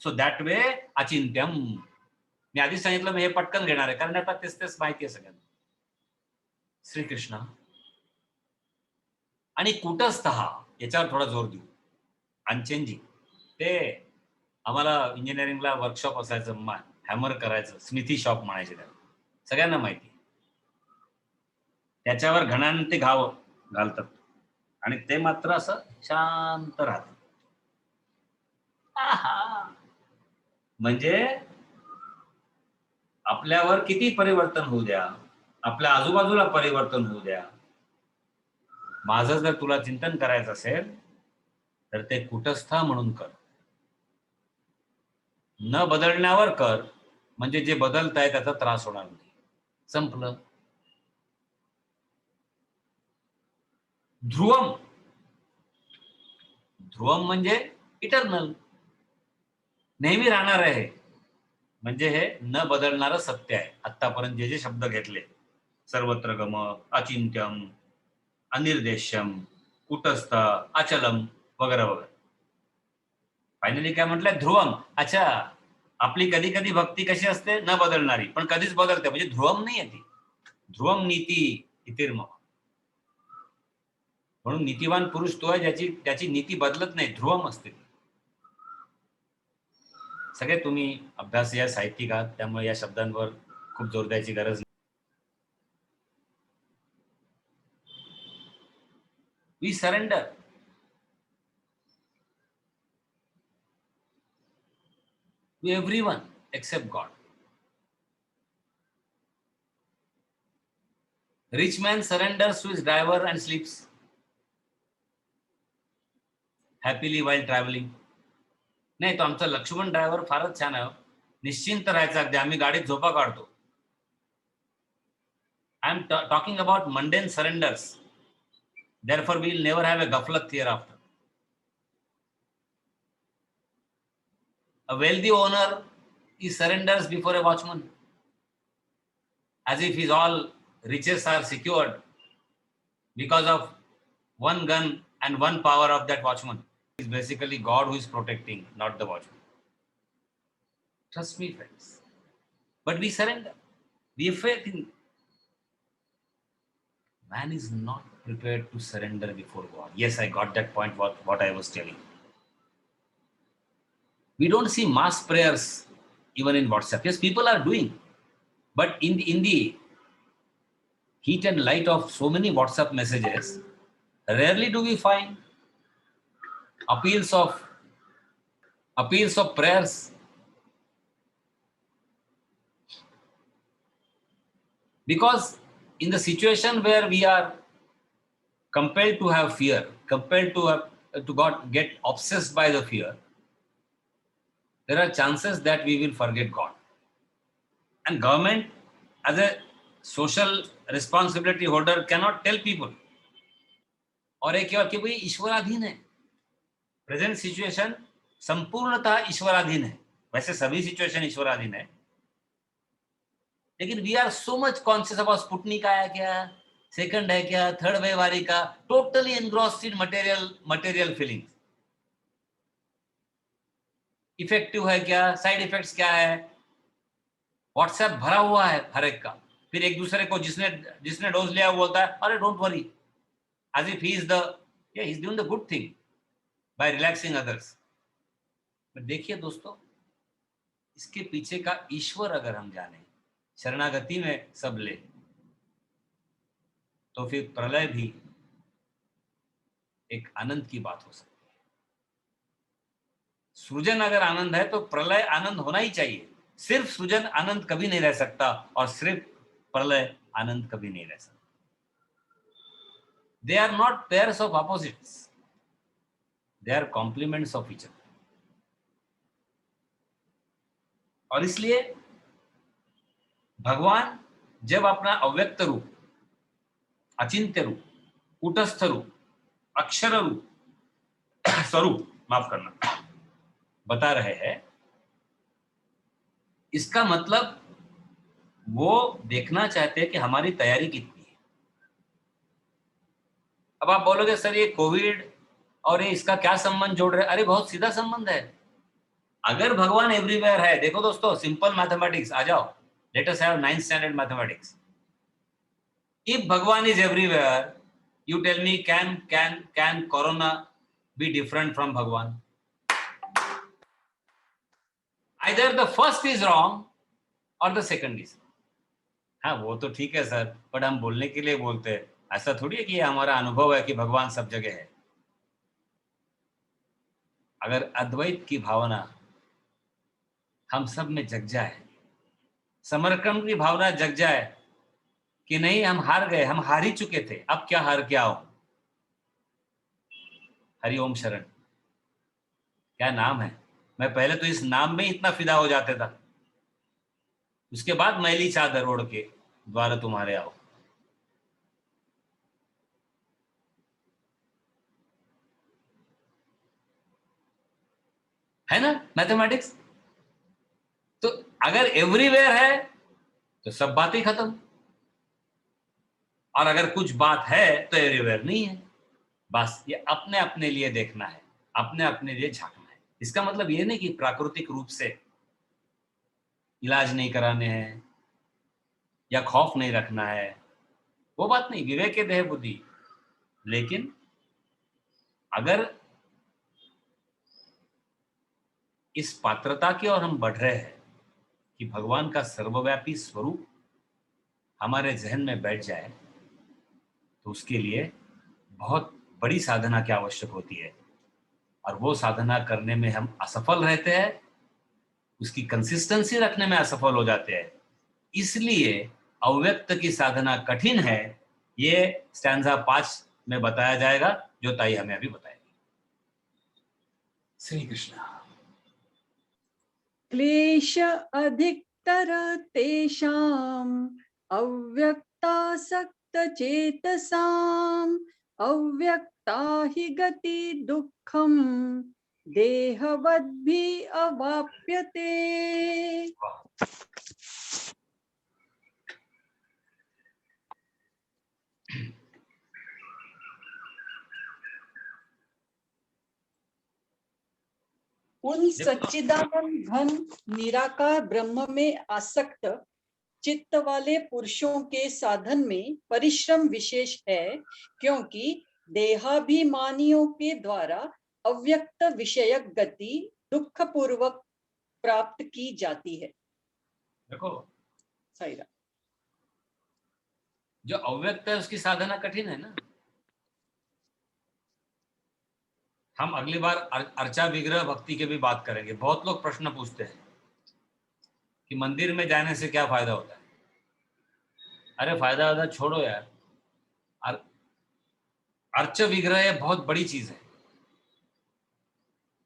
So that way अचिंत्यम. मी आधीच सांगितलं मी हे पटकन घेणार आहे कारण आता तेच तेच माहिती आहे सगळ्यांना. श्रीकृष्ण आणि कुटस्थ याच्यावर थोडा जोर देऊ. अनचेंजिंग ते आम्हाला इंजिनिअरिंगला वर्कशॉप असायचं, हॅमर करायचं, स्मिथी शॉप म्हणायचे त्याला, सगळ्यांना माहिती. त्याच्यावर घणाने ते घाव घालतात आणि ते मात्र असं शांत राहत. म्हणजे आपल्यावर किती परिवर्तन होऊ द्या, आपल्या आजूबाजूला परिवर्तन होऊ द्या, माझं जर तुला चिंतन करायचं असेल तर ते कुटस्थ म्हणून कर. न बदलण्यावर कर, म्हणजे जे बदलत आहे त्याचा त्रास होणार नाही. संपलं. ध्रुवम. ध्रुवम म्हणजे इटर्नल, नेहमी राहणार आहे. म्हणजे हे न बदलणारं सत्य आहे. आतापर्यंत जे जे शब्द घेतले, सर्वत्र गम, अचिंत्यम, अनिर्देश्यम, कुटस्थ, अचलम वगैरे वगैरे. फायनली काय म्हटलंय? ध्रुवम. अच्छा, आपली कधी कधी भक्ती कशी असते? न बदलणारी, पण कधीच बदलते, म्हणजे ध्रुवम नाही आहे ती. ध्रुवम नीती इतिर्म. म्हणून नीतिवान पुरुष तो आहे त्याची नीती बदलत नाही, ध्रुवम असते. सगळे तुम्ही अभ्यास या साहित्यिक आहात, त्यामुळे या शब्दांवर खूप जोर द्यायची गरज नाही. We surrender. To everyone except God. Rich man surrenders to his driver and sleeps happily while traveling. नाही, तो आमचा लक्ष्मण ड्रायव्हर फारच छान आहे. निश्चिंत राहायचं अगदी, आम्ही गाडीत झोपा काढतो. I am talking about mundane surrenders. Therefore we will never have a gaflat hereafter. A wealthy owner, he surrenders before a watchman as if his all riches are secured because of one gun and one power of that watchman. It is basically God who is protecting, not the watchman. Trust me, friends. But we surrender. We have faith in. Man is not prepared to surrender before God. Yes, I got that point, what I was telling. We don't see mass prayers even in WhatsApp. Yes, people are doing. But in the heat and light of so many WhatsApp messages, rarely do we find appeals of prayers. Because in the situation where we are compelled to have fear, compelled to get obsessed by the fear, there are chances that we will forget God. And government, as a social responsibility holder, cannot tell people. और एक और कि भाई ईश्वराधीन है. Present situation संपूर्णतः ईश्वराधीन है. वैसे सभी situation ईश्वराधीन है, लेकिन we are so much conscious about Sputnik आया क्या, सेकंड है क्या, थर्ड वेव आ रही का, totally engrossed in material feelings. Effective है क्या, साइड इफेक्ट्स क्या है. व्हाट्सएप भरा हुआ है हर एक का. फिर एक दूसरे को जिसने डोज लिया वो बोलता है अरे don't worry, as if he is he's doing the good thing by relaxing others. देखिए दोस्तों, इसके पीछे का ईश्वर अगर हम जाने, शरणागति में सब ले, तो फिर प्रलय भी एक आनंद की बात हो सकती है. सृजन अगर आनंद है तो प्रलय आनंद होना ही चाहिए. सिर्फ सृजन आनंद कभी नहीं रह सकता और सिर्फ प्रलय आनंद कभी नहीं रह सकता. They are not pairs of opposites. They are complements of each other. और इसलिए भगवान जब अपना अव्यक्त रूप, अचिंत्य रूप, कूटस्थ रूप, अक्षर रूप, स्वरूप, माफ करना, बता रहे हैं, इसका मतलब वो देखना चाहते हैं कि हमारी तैयारी कितनी है. अब आप बोलोगे सर ये कोविड और ये इसका क्या संबंध जोड़ रहे? अरे बहुत सीधा संबंध है। अगर भगवान एवरीवेयर है, देखो दोस्तों, सिंपल मैथमेटिक्स आ जाओ, let us have 9th standard mathematics. If Bhagwan is everywhere, you tell me, can corona be different from Bhagwan? Either the first is wrong or the second is wrong. हाँ वो तो ठीक है सर, बट हम बोलने के लिए बोलते हैं, ऐसा थोड़ी है कि हमारा अनुभव है कि भगवान सब जगह है। अगर अद्वैत की भावना हम सब में जग जाए, समर्पण की भावना जग जाए कि नहीं हम हार गए, हम हार ही चुके थे, अब क्या हार के आओ। हरिओम शरण, क्या नाम है। मैं पहले तो इस नाम में इतना फिदा हो जाता था, उसके बाद मैली चादर ओढ़ के द्वारा तुम्हारे आओ। है ना मैथमेटिक्स? तो अगर एवरीवेयर है तो सब बातें खत्म, और अगर कुछ बात है तो एवरीवेयर नहीं है। बस ये अपने अपने लिए देखना है, अपने अपने लिए झांकना है। इसका मतलब ये नहीं कि प्राकृतिक रूप से इलाज नहीं कराने हैं या खौफ नहीं रखना है, वो बात नहीं, विवेक देह बुद्धि। लेकिन अगर इस पात्रता की ओर हम बढ़ रहे हैं कि भगवान का सर्वव्यापी स्वरूप हमारे जहन में बैठ जाए, तो उसके लिए बहुत बड़ी साधना की आवश्यक होती है, और वो साधना करने में हम असफल रहते हैं, उसकी कंसिस्टेंसी रखने में असफल हो जाते हैं। इसलिए अव्यक्त की साधना कठिन है, ये स्टैंजा 5 में बताया जाएगा, जो ताई हमें अभी बताएगी। श्री कृष्ण। क्लेश अधिकतर तेषाम् अव्यक्तासक्त चेतसाम् अव्यक्ता हि गति दुःखम देहवद्भि अवाप्यते। उन सच्चिदानंद घन निराकार ब्रह्म में आसक्त चित्त वाले पुरुषों के साधन में परिश्रम विशेष है, क्योंकि देहाभिमानियों के द्वारा अव्यक्त विषयक गति दुख पूर्वक प्राप्त की जाती है। देखो, सही रहा। जो अव्यक्त है उसकी साधना कठिन है ना। हम अगली बार अर्चा विग्रह भक्ति के भी बात करेंगे। बहुत लोग प्रश्न पूछते हैं कि मंदिर में जाने से क्या फायदा होता है। अरे फायदा होता छोड़ो यार, अर्च विग्रह बहुत बड़ी चीज है।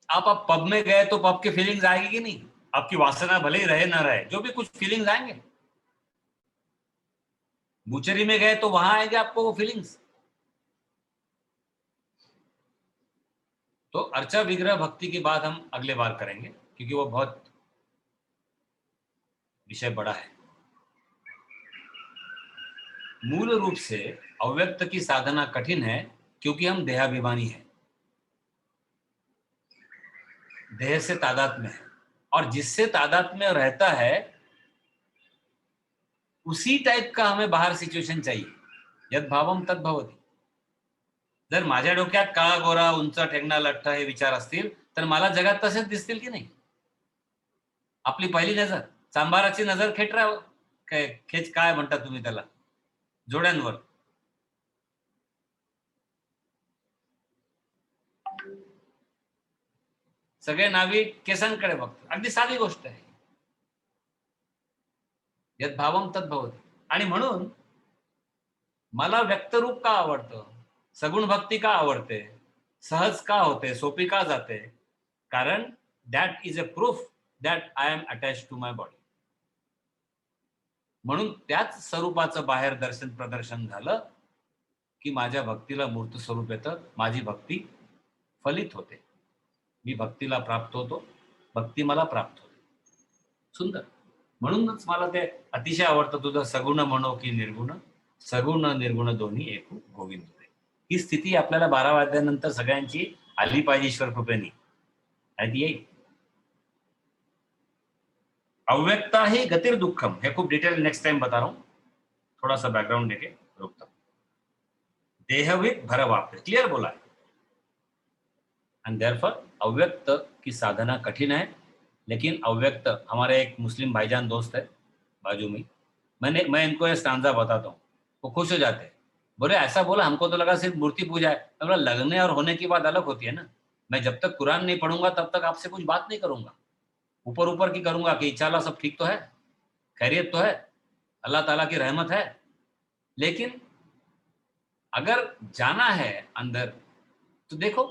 आप अब पब में गए तो पब की फीलिंग्स आएगी कि नहीं? आपकी वासना भले ही रहे ना रहे, जो भी कुछ फीलिंग्स आएंगे। बुचरी में गए तो वहां आएंगे आपको वो फीलिंग्स। तो अर्चा विग्रह भक्ति की बात हम अगले बार करेंगे, क्योंकि वो बहुत विषय बड़ा है। मूल रूप से अव्यक्त की साधना कठिन है, क्योंकि हम देहाभिमानी हैं, देह से तादात्म्य है, और जिससे तादात्म्य रहता है उसी टाइप का हमें बाहर सिच्युएशन चाहिए। यद भावम तद भवती। जर माझ्या डोक्यात काळा गोरा उंच ठेंगणा लठ्ठ हे विचार असतील तर मला जगात तसेच दिसतील की नाही? आपली पहिली नजर, सांबाराची नजर खेच काय म्हणता तुम्ही त्याला, जोड्यांवर. सगळे नाविक केसांकडे बघतात. अगदी साधी गोष्ट आहे. यद भावम तद भवती. आणि म्हणून मला व्यक्तरूप का आवडतं, सगुण भक्ती का आवडते, सहज का होते, सोपी का जाते? कारण that is a proof that I am attach to my body. म्हणून त्याच स्वरूपाचं बाहेर दर्शन प्रदर्शन झालं की माझ्या भक्तीला मूर्त स्वरूप येतं, माझी भक्ती फलित होते, मी भक्तीला प्राप्त होतो, भक्ती मला प्राप्त होते. सुंदर. म्हणूनच मला ते अतिशय आवडतं तुझं, सगुण म्हणो की निर्गुण, सगुण निर्गुण दोन्ही एकू गोविंद. ही स्थिती आपल्याला 12 वाजल्यानंतर सगळ्यांची आली पाहिजे ईश्वर कृपेने. आणि ती येईल. अव्यक्ता ही गतिर दुःखम, है खूब डिटेल नेक्स्ट टाइम बता रहा हूं, थोड़ा सा बैकग्राउंड देके रोकता हूं. देहविद भरवाप्त, क्लियर बोला है. एंड देयरफॉर अव्यक्त की साधना कठिन है, लेकिन अव्यक्त, हमारे एक मुस्लिम भाईजान दोस्त है बाजू में, मैं इनको ये स्टांजा बताता हूँ, वो खुश हो जाते हैं. बोले ऐसा बोला, हमको तो लगा सिर्फ मूर्ति पूजा है. तो बोला लगने और होने की बात अलग होती है ना. मैं जब तक कुरान नहीं पढ़ूंगा तब तक आपसे कुछ बात नहीं करूंगा. ऊपर ऊपर की करूंगा कि इंशाल्लाह सब ठीक तो है, खैरियत तो है, अल्लाह ताला की रहमत है. लेकिन अगर जाना है अंदर तो देखो.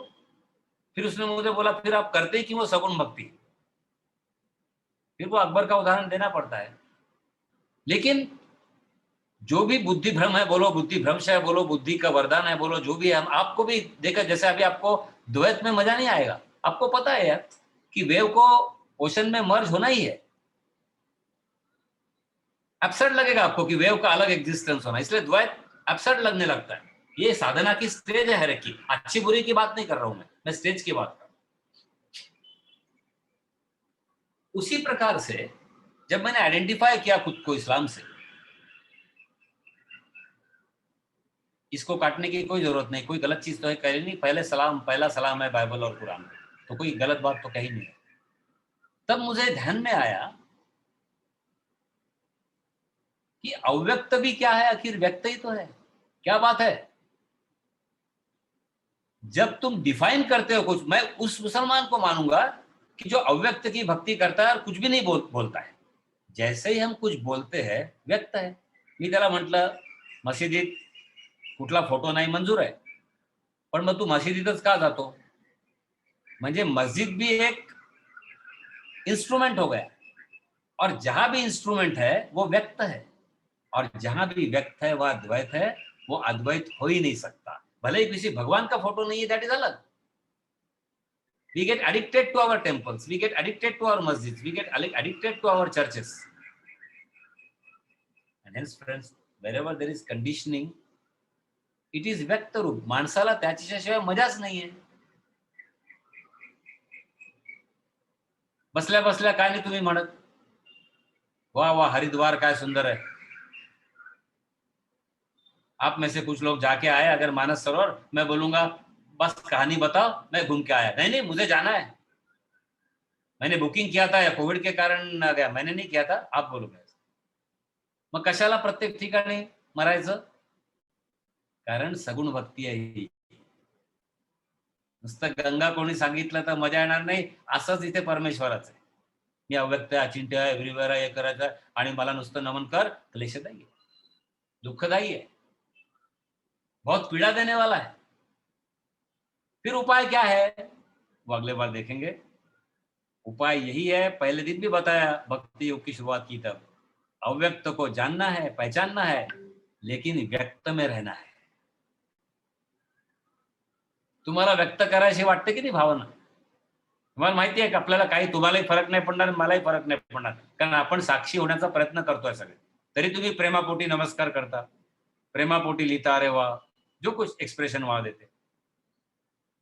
फिर उसने मुझे बोला फिर आप करते ही क्यों वो सगुण भक्ति. फिर वो अकबर का उदाहरण देना पड़ता है. लेकिन जो भी बुद्धि भ्रम है बोलो, बुद्धि भ्रंश है बोलो, बुद्धि का वरदान है बोलो, जो भी है, हम आपको भी देखा, जैसे अभी आपको द्वैत में मजा नहीं आएगा. आपको पता है यार कि वेव को ओशन में मर्ज होना ही है. एब्सर्ड लगेगा आपको कि वेव का अलग एग्जिस्टेंस होना, इसलिए द्वैत एब्सर्ड लगने लगता है. ये साधना की स्टेज है हर एक की. अच्छी बुरी की बात नहीं कर रहा हूं मैं स्टेज की बात कर रहा हूं. उसी प्रकार से जब मैंने आइडेंटिफाई किया खुद को इस्लाम से, इसको काटने की कोई जरूरत नहीं, कोई गलत चीज तो है कही नहीं. पहला सलाम है बाइबल और कुरान में, तो कोई गलत बात तो कही नहीं है. तब मुझे ध्यान में आया कि अव्यक्त भी क्या है, आखिर व्यक्त ही तो है. क्या बात है. जब तुम डिफाइन करते हो कुछ, मैं उस मुसलमान को मानूंगा कि जो अव्यक्त की भक्ति करता है और कुछ भी नहीं बोलता है. जैसे ही हम कुछ बोलते हैं व्यक्त है. मी त्याला म्हटलं मशिदीत कुठला फोटो नाही मंजूर आहे, पण मग तू मशिदीतच का जातो. म्हणजे मस्जिद भी एक इंस्ट्रूमेंट हो गया, और जहां भी इंस्ट्रूमेंट है वो व्यक्त है, और जहां भी व्यक्त है वह द्वैत है, वो अद्वैत हो ही नहीं सकता. भले ही किसी भगवान का फोटो नहीं है, दैट इज अलग. We get addicted to our temples, we get addicted to our masjids, we get addicted to our churches. And hence friends, wherever there is conditioning, it is व्यक्त रूप. माणसाला त्याच्याशिवाय मजाच नाहीये. बसल्या बसल्या काय नाही तुम्ही म्हणत, वाह वाह हरिद्वार काय सुंदर है. आप में से कुछ लोग जाके आए अगर मानस सरोवर, मैं बोलूंगा बस कहानी बताओ, मैं घूम के आया. नहीं मुझे जाना है, मैंने बुकिंग किया था या कोविड के कारण आ गया. मैंने नहीं किया था, आप बोलोगे. मग कशाला प्रत्येक ठिकाणी मरायचं. कारण सगुण भक्ती आहे ही. नुसतं गंगा कोणी सांगितलं तर मजा येणार नाही. असंच इथे परमेश्वराचं आहे. मी अव्यक्त आहे, अचिंत्य आहे, एव्हरीवेअर आहे, हे करायचं आणि मला नुसतं नमन कर. क्लेशदायी आहे, दुःखदायी है, बहुत पीड़ा देने वाला है. फिर उपाय क्या है वो अगले बार देखेंगे. उपाय यही है, पहले दिन भी बताया भक्ति योग की शुरुआत की तब, अव्यक्त को जानना है, पहचानना है, लेकिन व्यक्त में रहना है. तुम्हाला व्यक्त करायची वाटते की नाही भावना. तुम्हाला माहिती आहे का आपल्याला काही, तुम्हालाही फरक नाही पडणार, मलाही फरक नाही पडणार, कारण आपण साक्षी होण्याचा प्रयत्न करतोय सगळे. तरी तुम्ही प्रेमापोटी नमस्कार करता, प्रेमापोटी लिहिता, अरे वा, जो कुछ एक्सप्रेशन वहां देते.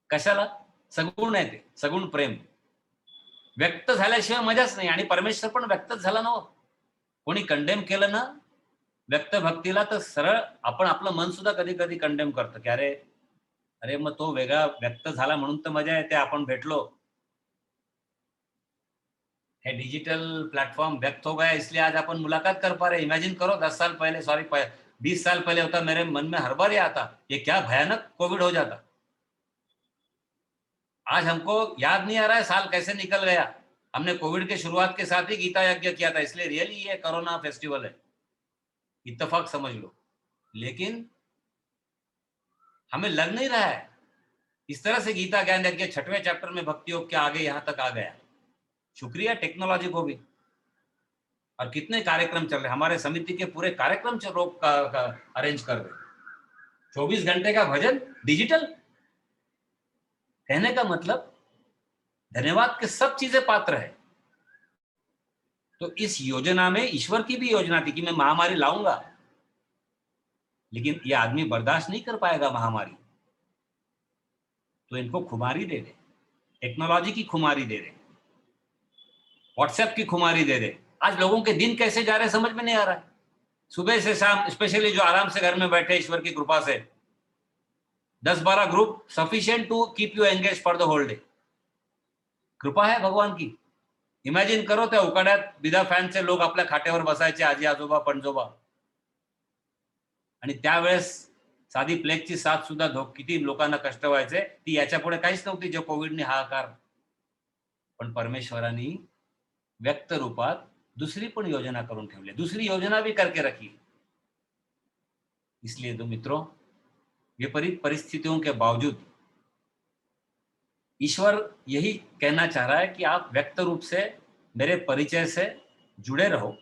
कशाला. सगुण आहे ते, सगुण प्रेम. व्यक्त झाल्याशिवाय मजाच नाही. आणि परमेश्वर पण व्यक्तच झाला ना. कोणी कंडेम केलं ना व्यक्त भक्तीला, तर सरळ आपण आपलं मन सुद्धा कधी कधी कंडेम करतो की अरे अरे मग तो वेगळा व्यक्त झाला म्हणून तर मजा येते, आपण भेटलो. है डिजिटल प्लेटफॉर्म व्यक्त हो गया इसलिए आज अपन मुलाकात कर पा रहे. इमेजिन करो 10 साल पहले, सॉरी 20 साल पहले होता, मेरे मन में हर बार ये आता, ये क्या भयानक कोविड हो जाता. आज हमको याद नहीं आ रहा है साल कैसे निकल गया. हमने कोविड के शुरुआत के साथ ही गीता यज्ञ किया था, इसलिए रियली ये कोरोना फेस्टिवल है, इत्तेफाक समझ लो. लेकिन हमें लग नहीं रहा है. इस तरह से गीता ज्ञान यज्ञ 6वें चैप्टर में भक्ति योग के आगे यहां तक आ गया. शुक्रिया टेक्नोलॉजी को भी. और कितने कार्यक्रम चल रहे, हमारे समिति के पूरे कार्यक्रम लोग अरेंज कर रहे. 24 घंटे का भजन डिजिटल. कहने का मतलब धन्यवाद के सब चीजें पात्र है. तो इस योजना में ईश्वर की भी योजना थी कि मैं महामारी लाऊंगा, लेकिन ये आदमी बर्दाश्त नहीं कर पाएगा महामारी. तो इनको खुमारी दे दे, टेक्नोलॉजी की खुमारी दे दे, व्हाट्सएप की खुमारी दे दे। आज लोगों के दिन कैसे जा रहे हैं समझ में नहीं आ रहा है। सुबह से शाम, स्पेशली जो आराम से घर में बैठे ईश्वर की कृपा से, 10-12 group sufficient to keep you engage for the whole day. कृपा आहे भगवान की. इमॅजिन करो त्या उकाड्यात बिना फॅनचे लोक आपल्या खाट्यावर बसायचे, आजी आजोबा पणजोबा, आणि त्यावेळेस साधी प्लेगची साथ सुद्धा किती लोकांना कष्ट व्हायचे, ती याच्या पुढे काहीच नव्हती जे कोविडने हाहाकार. पण परमेश्वरांनी व्यक्त रूपात दूसरी पण योजना करून ठेवली, दूसरी योजना भी करके रखी. इसलिए तो मित्रों, विपरीत परिस्थितियों के बावजूद ईश्वर यही कहना चाह रहा है कि आप व्यक्त रूप से मेरे परिचय से जुड़े रहो,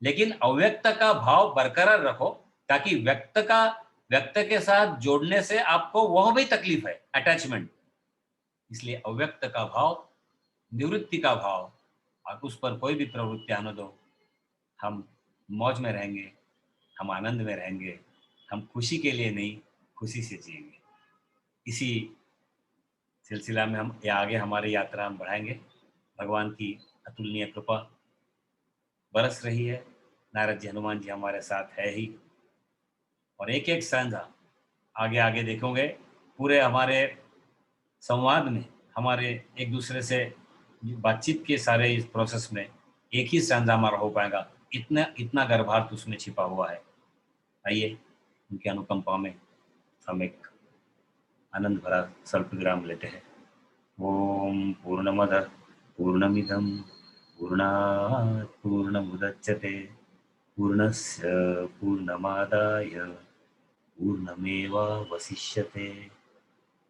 लेकिन अव्यक्त का भाव बरकरार रखो, ताकि व्यक्त के साथ जोड़ने से आपको वह भी तकलीफ है, अटैचमेंट. इसलिए अव्यक्त का भाव, निवृत्ति का भाव, और उस पर कोई भी प्रवृत्ति आने दो. हम मौज में रहेंगे, हम आनंद में रहेंगे, हम खुशी के लिए नहीं, खुशी से जिएंगे. इसी सिलसिला में हम आगे हमारी यात्रा हम बढ़ाएंगे. भगवान की अतुलनीय कृपा बरस रही है. नारद जी, हनुमान जी हमारे साथ है ही, और एक एक सांझा आगे आगे देखोगे पूरे हमारे संवाद में, हमारे एक दूसरे से बातचीत के सारे इस प्रोसेस में एक ही सांझा हमारा हो पाएगा. इतना गर्भार्थ उसमें छिपा हुआ है. आइए उनकी अनुकंपा में हम एक आनंद भरा स्वल्पविराम लेते हैं. ओम पूर्णमद पूर्णमिदं पूर्णात् पूर्णमुदच्यते पूर्णस्य पूर्णमादाय पूर्णमेवावशिष्यते.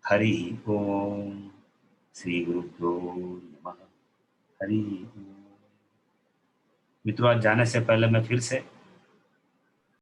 हरि ओम. श्री गुरुभ्यो नमः. हरि ओम. मित्रों, आज जाने से पहले मैं फिर से